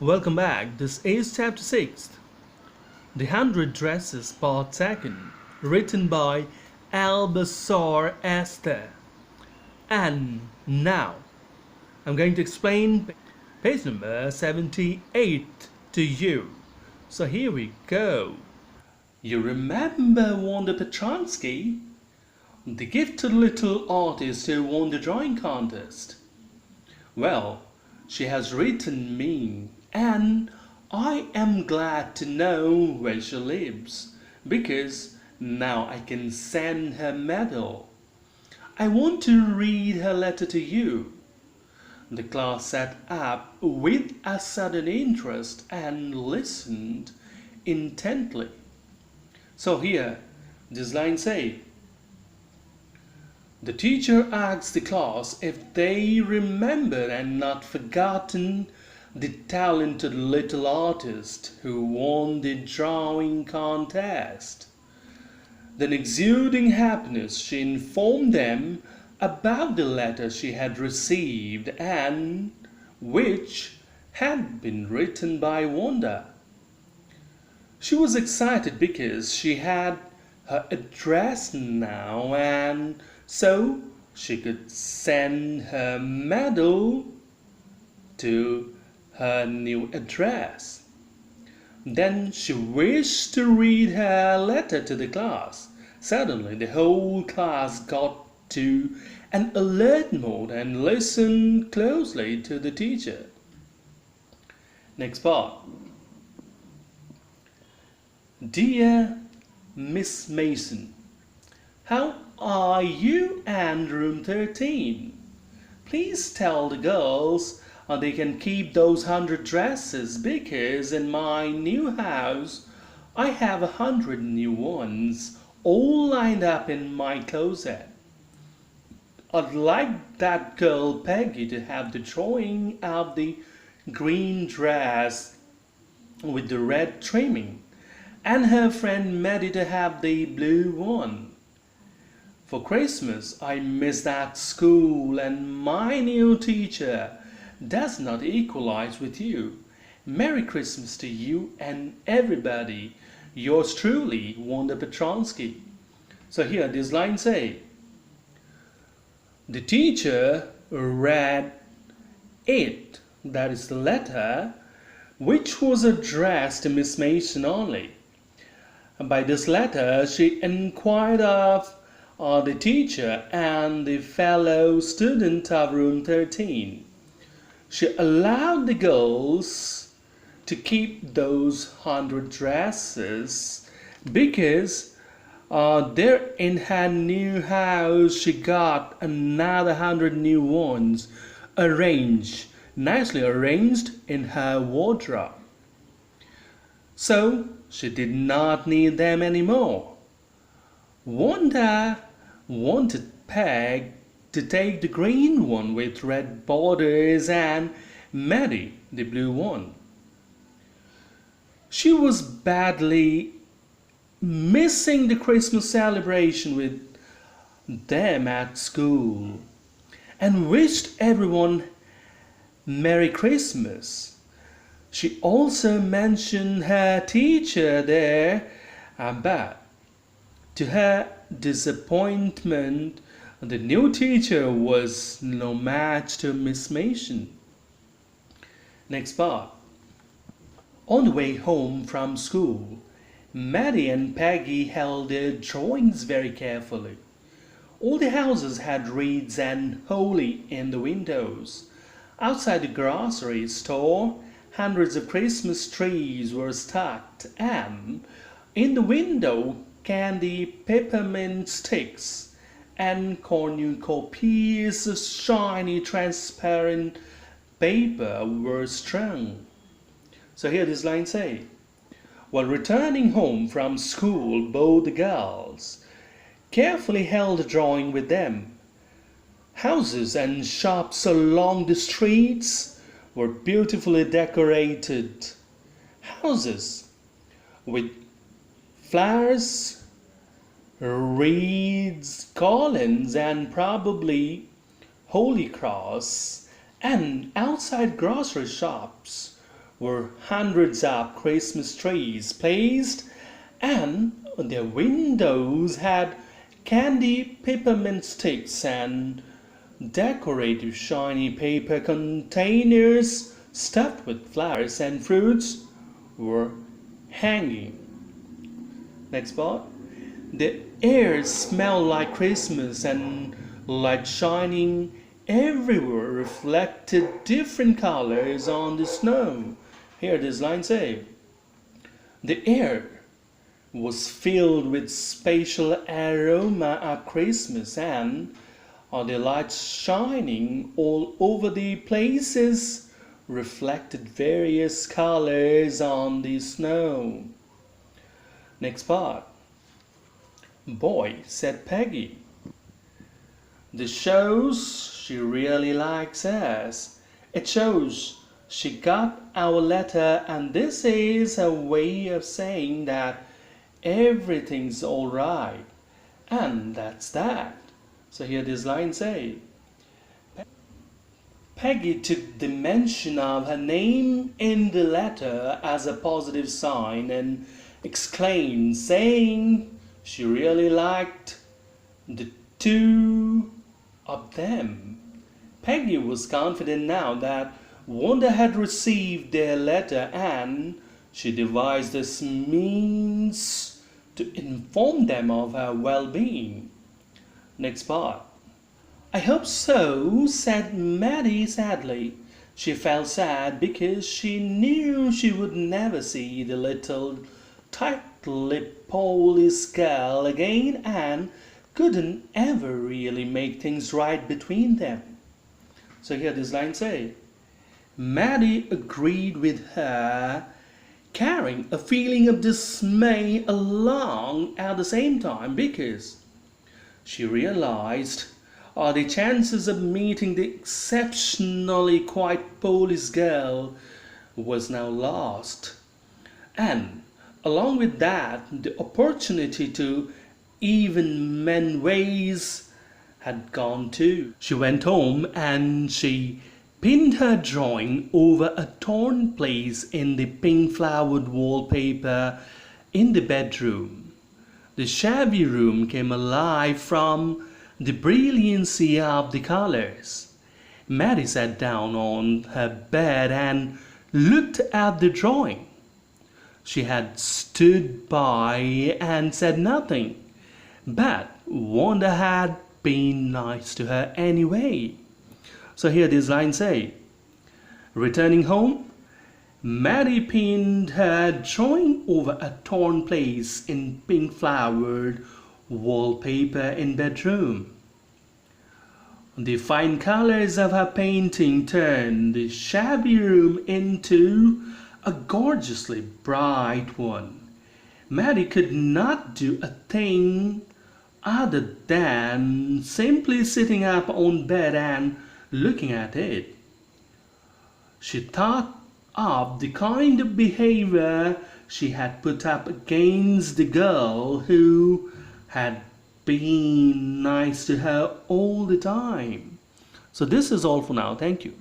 Welcome back. This is Chapter 6, The Hundred Dresses, Part 2nd, written by Albasar Esther. And now, I'm going to explain page number 78 to you. So here we go. You remember Wanda Petransky? The gifted little artist who won the drawing contest? Well, she has written me, and I am glad to know where she lives, because now I can send her medal. I want to read her letter to you. The class sat up with a sudden interest and listened intently. So here, this line say, the teacher asked the class if they remembered and not forgotten the talented little artist who won the drawing contest. Then, exuding happiness, she informed them about the letter she had received and which had been written by Wanda. She was excited because she had her address now, and so she could send her medal to her new address. Then she wished to read her letter to the class. Suddenly the whole class got to an alert mode and listened closely to the teacher. Next part. Dear Miss Mason, how are you and room 13? Please tell the girls they can keep those 100 dresses, because in my new house I have 100 new ones all lined up in my closet. I'd like that girl Peggy to have the drawing of the green dress with the red trimming, and her friend Maddie to have the blue one. For Christmas, I miss that school, and my new teacher does not equalize with you. Merry Christmas to you and everybody. Yours truly, Wanda Petransky. So here, this line say, the teacher read it, that is the letter, which was addressed to Miss Mason only. By this letter, she inquired of the teacher and the fellow student of room 13. She allowed the girls to keep those 100 dresses because there in her new house she got another 100 new ones nicely arranged in her wardrobe. So she did not need them anymore. Wanda wanted Peg to take the green one with red borders and Maddie the blue one. She was badly missing the Christmas celebration with them at school and wished everyone Merry Christmas. She also mentioned her teacher there, but to her disappointment, the new teacher was no match to Miss Mason. Next part. On the way home from school, Maddie and Peggy held their drawings very carefully. All the houses had wreaths and holly in the windows. Outside the grocery store, hundreds of Christmas trees were stacked, and in the window, candy peppermint sticks and cornucopias of shiny transparent paper were strung. So here this line say, while returning home from school, both the girls carefully held a drawing with them. Houses and shops along the streets were beautifully decorated. Houses with flowers, wreaths, garlands, and probably Holy Cross, and outside grocery shops were hundreds of Christmas trees placed, and their windows had candy peppermint sticks and decorative shiny paper containers stuffed with flowers and fruits were hanging. Next part. The air smelled like Christmas, and light shining everywhere reflected different colors on the snow. Here this line say, the air was filled with spatial aroma of Christmas, and the lights shining all over the places reflected various colors on the snow. Next part. Boy, said Peggy, this shows she really likes us. It shows she got our letter, and this is a way of saying that everything's all right. And that's that. So here this line say, Peggy took the mention of her name in the letter as a positive sign and exclaimed, saying she really liked the two of them. Peggy was confident now that Wanda had received their letter, and she devised this means to inform them of her well-being. Next part. I hope so, said Maddie sadly. She felt sad because she knew she would never see the little tight-lipped Polish girl again and couldn't ever really make things right between them. So here this line say, Maddie agreed with her, carrying a feeling of dismay along at the same time because she realized the chances of meeting the exceptionally quiet Polish girl was now lost. And along with that, the opportunity to even mend ways had gone too. She went home and she pinned her drawing over a torn place in the pink flowered wallpaper in the bedroom. The shabby room came alive from the brilliancy of the colors. Mary sat down on her bed and looked at the drawing. She had stood by and said nothing, but Wanda had been nice to her anyway. So here this line say, returning home, Mary pinned her drawing over a torn place in pink flowered wallpaper in bedroom. The fine colors of her painting turned the shabby room into a gorgeously bright one. Mary could not do a thing other than simply sitting up on bed and looking at it. She thought of the kind of behavior she had put up against the girl who had been nice to her all the time. So this is all for now. Thank you.